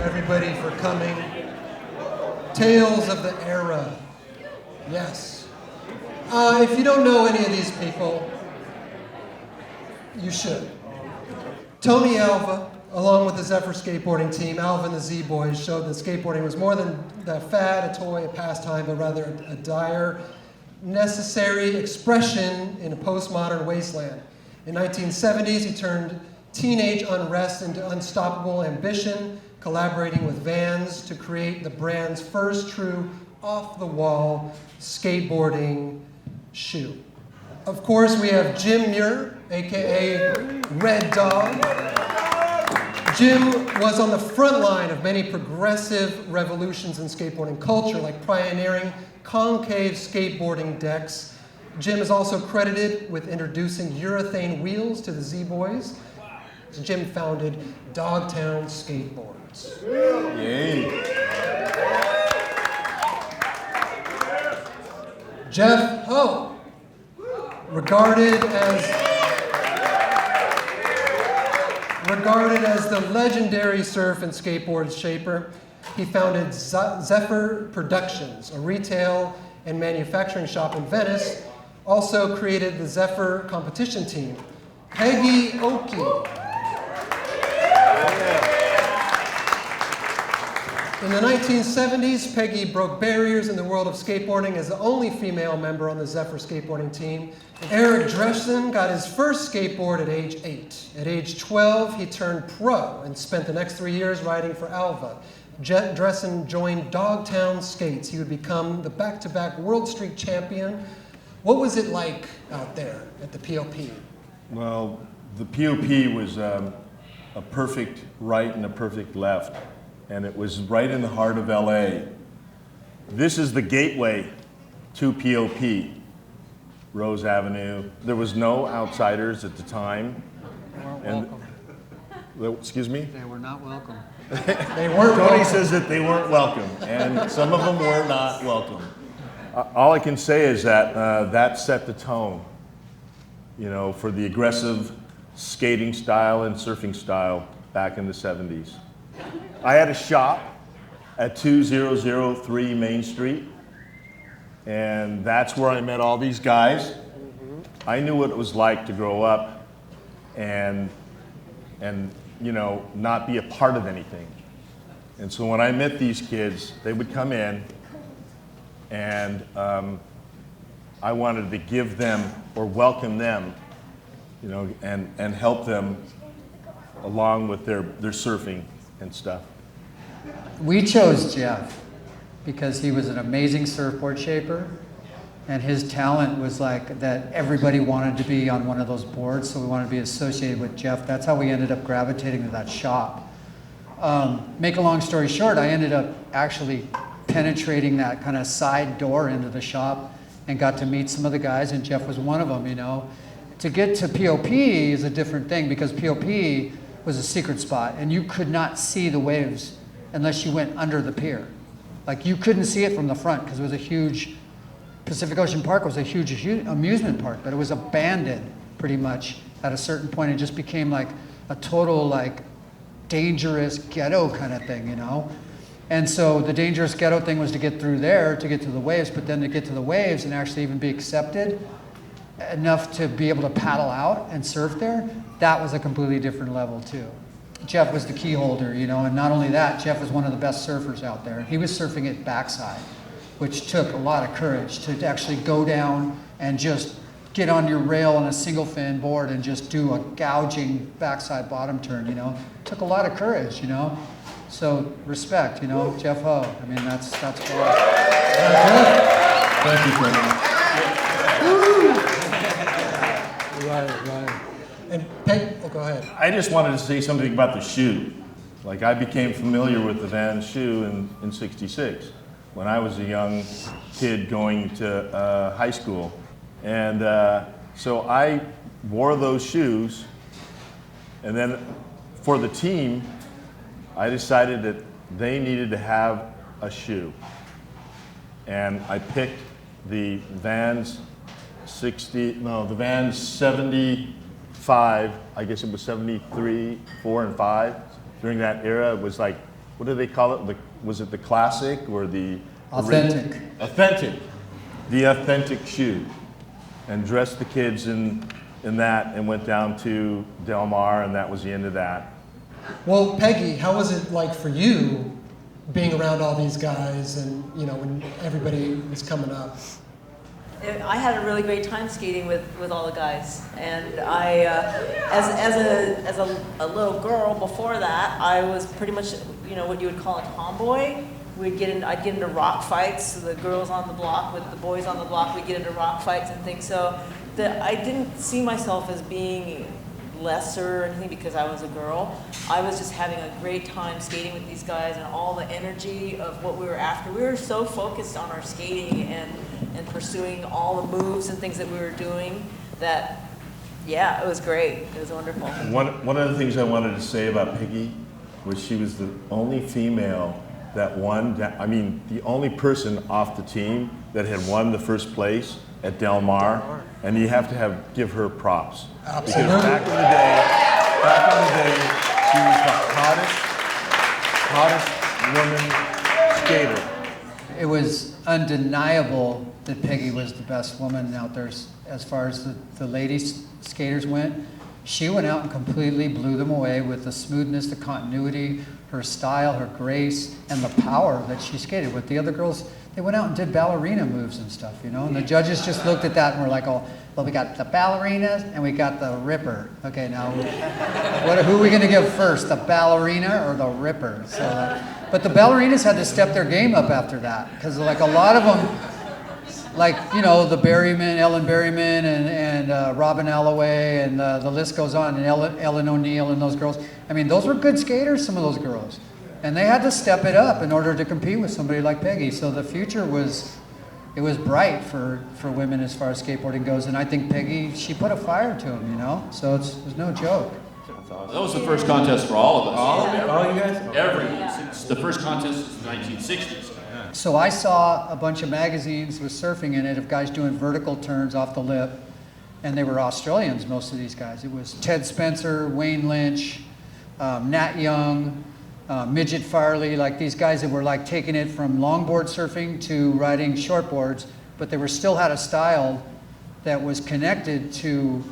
everybody for coming. Tales of the era. Yes. If you don't know any of these people, you should. Tony Alva, along with the Zephyr skateboarding team, Alva and the Z-Boys, showed that skateboarding was more than a fad, a toy, a pastime, but rather a dire, necessary expression in a postmodern wasteland. In the 1970s, he turned teenage unrest into unstoppable ambition, collaborating with VANS to create the brand's first true off-the-wall skateboarding shoe. Of course, we have Jim Muir, aka Red Dog. Jim was on the front line of many progressive revolutions in skateboarding culture, like pioneering concave skateboarding decks. Jim is also credited with introducing urethane wheels to the Z-Boys. Jim founded Dogtown Skateboards. Yay. Jeff Ho, regarded as the legendary surf and skateboard shaper, he founded Zephyr Productions, a retail and manufacturing shop in Venice. Also created the Zephyr competition team. Peggy Oki. In the 1970s, Peggy broke barriers in the world of skateboarding as the only female member on the Zephyr skateboarding team. Eric Dresden got his first skateboard at age 8. At age 12, he turned pro and spent the next 3 years riding for Alva. Dresden joined Dogtown Skates. He would become the back-to-back World Street champion. What was it like out there at the POP? Well, the POP was a perfect right and a perfect left, and it was right in the heart of LA. This is the gateway to POP, Rose Avenue. There was no outsiders at the time. They weren't welcome. Excuse me? They were not welcome. They weren't Tony welcome. says that they weren't welcome, and some of them were not welcome. All I can say is that that set the tone, you know, for the aggressive skating style and surfing style back in the 70s. I had a shop at 2003 Main Street, and that's where I met all these guys. I knew what it was like to grow up and you know, not be a part of anything. And so when I met these kids, they would come in, and I wanted to give them or welcome them, you know, and help them along with their surfing and stuff. We chose Jeff because he was an amazing surfboard shaper, and his talent was like that everybody wanted to be on one of those boards, so we wanted to be associated with Jeff. That's how we ended up gravitating to that shop. Make a long story short, I ended up actually penetrating that kind of side door into the shop and got to meet some of the guys, and Jeff was one of them, you know. To get to POP is a different thing because POP was a secret spot, and you could not see the waves unless you went under the pier. Like, you couldn't see it from the front because it was a huge, Pacific Ocean Park was a huge amusement park, but it was abandoned pretty much at a certain point. It just became like a total like dangerous ghetto kind of thing, you know? And so the dangerous ghetto thing was to get through there, to get to the waves, but then to get to the waves and actually even be accepted enough to be able to paddle out and surf there, that was a completely different level too. Jeff was the key holder, you know, and not only that, Jeff was one of the best surfers out there. He was surfing it backside, which took a lot of courage to actually go down and just get on your rail on a single fin board and just do a gouging backside bottom turn, you know. It took a lot of courage, you know. So respect, you know, Jeff Ho. I mean, that's cool. Thank you, Frank. Right. And Peg, oh, go ahead. I just wanted to say something about the shoe. Like, I became familiar with the VANS shoe in '66 when I was a young kid going to high school. And so I wore those shoes, and then for the team, I decided that they needed to have a shoe. And I picked the VANS 75, I guess it was 73, 4, and 5. During that era, it was like what do they call it? Was it the classic or the Authentic. Authentic. The authentic shoe. And dressed the kids in that and went down to Del Mar, and that was the end of that. Well, Peggy, how was it like for you being around all these guys and, you know, when everybody was coming up? I had a really great time skating with all the guys, and I, as a little girl before that, I was pretty much, you know, what you would call a tomboy. I'd get into rock fights. So the girls on the block with the boys on the block, we'd get into rock fights and things. So I didn't see myself as being lesser or anything because I was a girl. I was just having a great time skating with these guys and all the energy of what we were after. We were so focused on our skating and pursuing all the moves and things that we were doing that, yeah, it was great. It was wonderful. One of the things I wanted to say about Peggy was she was the only female that won, I mean, the only person off the team that had won the first place at Del Mar, and you have to give her props. Absolutely. Because back in the day, she was the hottest woman skater. It was undeniable that Peggy was the best woman out there as far as the ladies skaters went. She went out and completely blew them away with the smoothness, the continuity, her style, her grace, and the power that she skated with. The other girls, they went out and did ballerina moves and stuff, you know, and the judges just looked at that and were like, oh, well, we got the ballerinas and we got the ripper. Okay, now, who are we going to give first, the ballerina or the ripper? So, but the ballerinas had to step their game up after that, because like a lot of them, like, you know, the Berryman, Ellen Berryman and Robin Alloway, and the list goes on, and Ellen O'Neill and those girls. I mean, those were good skaters, some of those girls. And they had to step it up in order to compete with somebody like Peggy. So the future was bright for women as far as skateboarding goes. And I think Peggy, she put a fire to them, you know? So it's no joke. That was the first contest for all of us. All you guys? Everyone. Since the first contest was the 1960s. So I saw a bunch of magazines with surfing in it of guys doing vertical turns off the lip, and they were Australians, most of these guys. It was Ted Spencer, Wayne Lynch, Nat Young, Midget Farley, like these guys that were like taking it from longboard surfing to riding shortboards, but they were still had a style that was connected to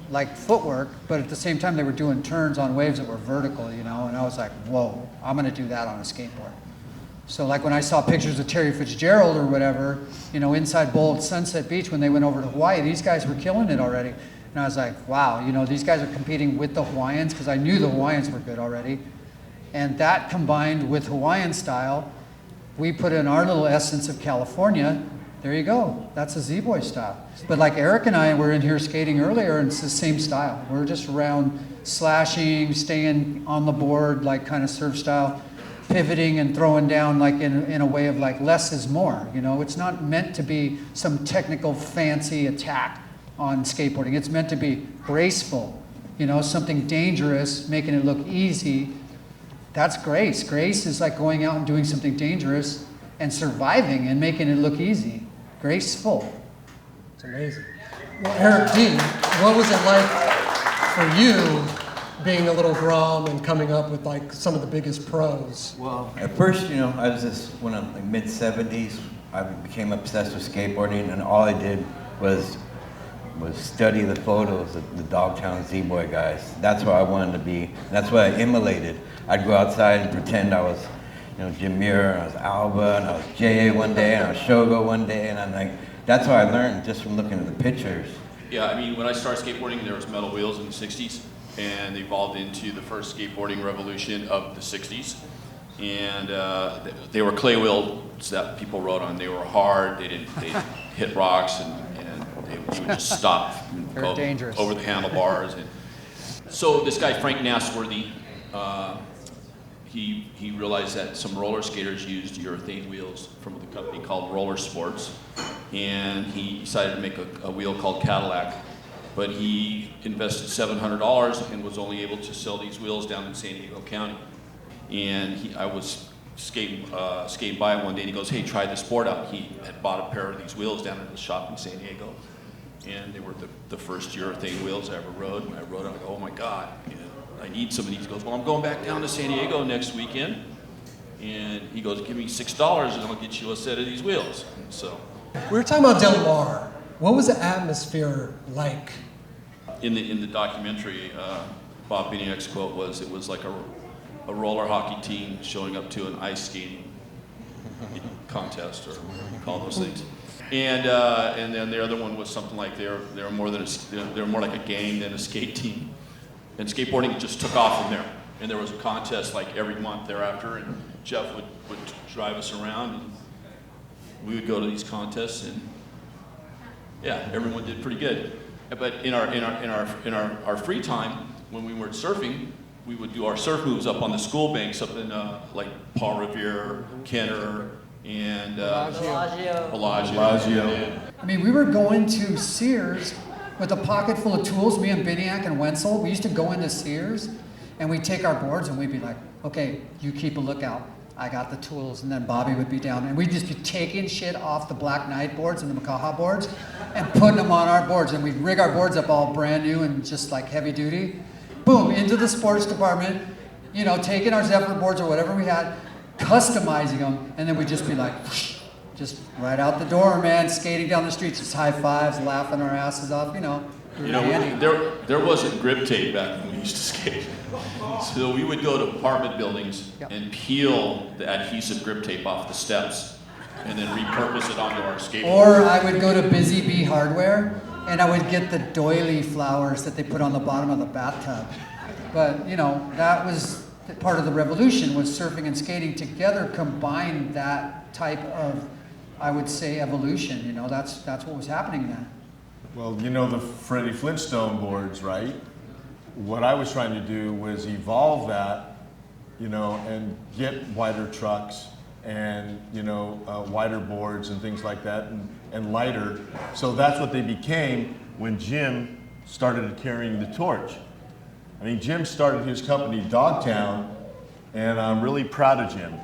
like footwork, but at the same time they were doing turns on waves that were vertical, you know, and I was like, whoa, I'm gonna do that on a skateboard. So like when I saw pictures of Terry Fitzgerald or whatever, you know, inside Bowl at Sunset Beach when they went over to Hawaii, these guys were killing it already. And I was like, wow, you know, these guys are competing with the Hawaiians, because I knew the Hawaiians were good already. And that combined with Hawaiian style, we put in our little essence of California. There you go, that's a Z-Boy style. But like Eric and I were in here skating earlier, and it's the same style. We're just around slashing, staying on the board, like kind of surf style, pivoting and throwing down like in a way of like less is more, you know? It's not meant to be some technical fancy attack on skateboarding. It's meant to be graceful, you know, something dangerous, making it look easy. That's grace. Grace is like going out and doing something dangerous and surviving and making it look easy. Graceful. It's amazing. Well, Eric D., what was it like for you being a little Grom and coming up with like some of the biggest pros? Well, at first, you know, I was just, when I'm like mid-70s, I became obsessed with skateboarding, and all I did was study the photos of the Dogtown Z-Boy guys. That's what I wanted to be. That's what I emulated. I'd go outside and pretend I was, you know, Jim Muir, and I was Alva, and I was J.A. one day, and I was Shogo one day, and I'm like, that's how I learned, just from looking at the pictures. Yeah, I mean, when I started skateboarding, there was metal wheels in the 60s, and they evolved into the first skateboarding revolution of the 60s. And they were clay wheels that people rode on. They were hard, they hit rocks, and you would just stop and go dangerous. Over the handlebars. And so this guy, Frank Nasworthy, he realized that some roller skaters used urethane wheels from a company called Roller Sports, and he decided to make a wheel called Cadillac. But he invested $700 and was only able to sell these wheels down in San Diego County. And I was skating by him one day, and he goes, "Hey, try this board out." He had bought a pair of these wheels down at the shop in San Diego, and they were the first urethane wheels I ever rode. And I rode them, I go, "Oh my God, you know, I need some of these." He goes, "Well, I'm going back down to San Diego next weekend, And he goes, give me $6 and I'll get you a set of these wheels. So, We were talking about Del Mar. What was the atmosphere like? in the documentary, Bob Biniak's quote was, it was like a roller hockey team showing up to an ice skating contest, or what you call those things. And then the other one was something like they were more like a gang than a skate team. And skateboarding just took off from there. And there was a contest like every month thereafter, and Jeff would drive us around, and we would go to these contests, and yeah, everyone did pretty good. But in our free time, when we weren't surfing, we would do our surf moves up on the school banks up in like Paul Revere, Kenner, and Bellagio. I mean, we were going to Sears with a pocket full of tools, me and Biniak and Wenzel. We used to go into Sears and we'd take our boards and we'd be like, okay, you keep a lookout. I got the tools. And then Bobby would be down and we'd just be taking shit off the Black Knight boards and the Makaha boards and putting them on our boards. And we'd rig our boards up all brand new and just like heavy duty. Boom, into the sports department, you know, taking our Zephyr boards or whatever we had, customizing them, and then we'd just be like, whoosh, just right out the door, man, skating down the streets, just high fives, laughing our asses off, you know. You know, there wasn't grip tape back when we used to skate. So we would go to apartment buildings and peel the adhesive grip tape off the steps and then repurpose it onto our skateboard. Or I would go to Busy Bee Hardware and I would get the doily flowers that they put on the bottom of the bathtub. But, you know, that was part of the revolution, was surfing and skating together combined that type of, I would say, evolution. You know, that's what was happening then. Well, you know the Freddie Flintstone boards, right? What I was trying to do was evolve that, you know, and get wider trucks and, you know, wider boards and things like that, and lighter. So that's what they became when Jim started carrying the torch. I mean, Jim started his company, Dogtown, and I'm really proud of Jim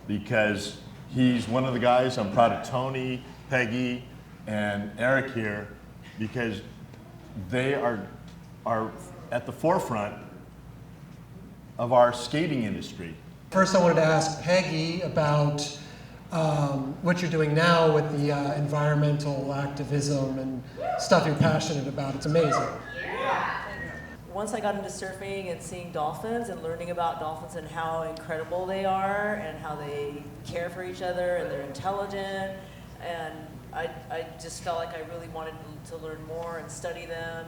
because he's one of the guys. I'm proud of Tony, Peggy, and Eric here because they are at the forefront of our skating industry. First, I wanted to ask Peggy about what you're doing now with the environmental activism and stuff you're passionate about. It's amazing. Once I got into surfing and seeing dolphins and learning about dolphins and how incredible they are and how they care for each other and they're intelligent, and I just felt like I really wanted to learn more and study them.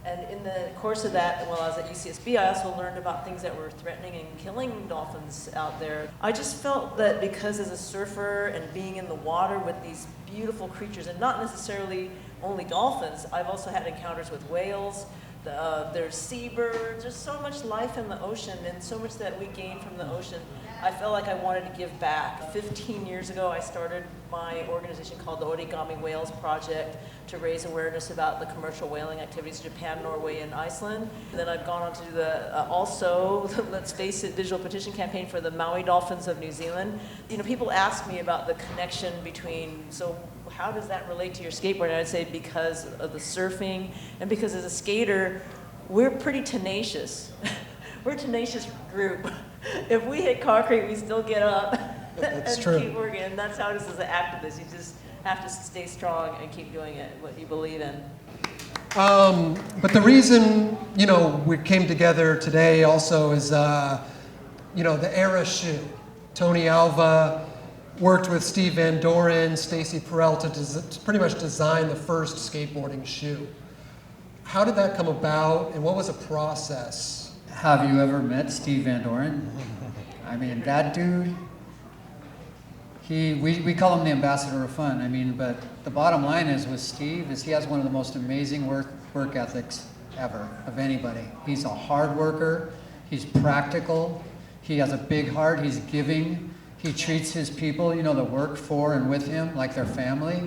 And in the course of that, while I was at UCSB, I also learned about things that were threatening and killing dolphins out there. I just felt that because as a surfer and being in the water with these beautiful creatures, and not necessarily only dolphins, I've also had encounters with whales. There's seabirds, there's so much life in the ocean and so much that we gain from the ocean. I felt like I wanted to give back. 15 years ago, I started my organization called the Origami Whales Project to raise awareness about the commercial whaling activities in Japan, Norway, and Iceland. And then I've gone on to do also, let's face it, digital petition campaign for the Maui Dolphins of New Zealand. You know, people ask me about the connection between, so how does that relate to your skateboard? And I'd say because of the surfing, and because as a skater, we're pretty tenacious. We're a tenacious group. If we hit concrete, we still get up and keep working. And that's how it is as an activist. You just have to stay strong and keep doing it, what you believe in. But the reason, you know, we came together today also is, you know, the Era shoe. Tony Alva worked with Steve Van Doren, Stacy Perel to pretty much design the first skateboarding shoe. How did that come about, and what was the process? Have you ever met Steve Van Doren? I mean, that dude, we call him the ambassador of fun. I mean, but the bottom line is with Steve is he has one of the most amazing work ethics ever of anybody. He's a hard worker, he's practical, he has a big heart, he's giving, he treats his people, you know, that work for and with him like their family.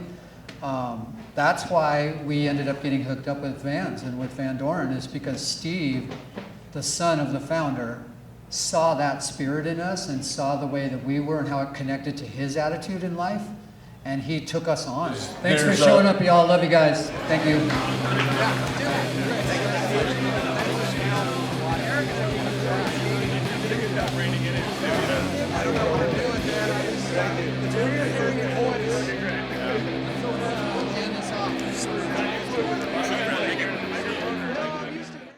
That's why we ended up getting hooked up with Vans and with Van Doren, is because Steve, the son of the founder, saw that spirit in us and saw the way that we were and how it connected to his attitude in life, and he took us on. Thanks for showing up, y'all. Love you guys. Thank you. The junior hearing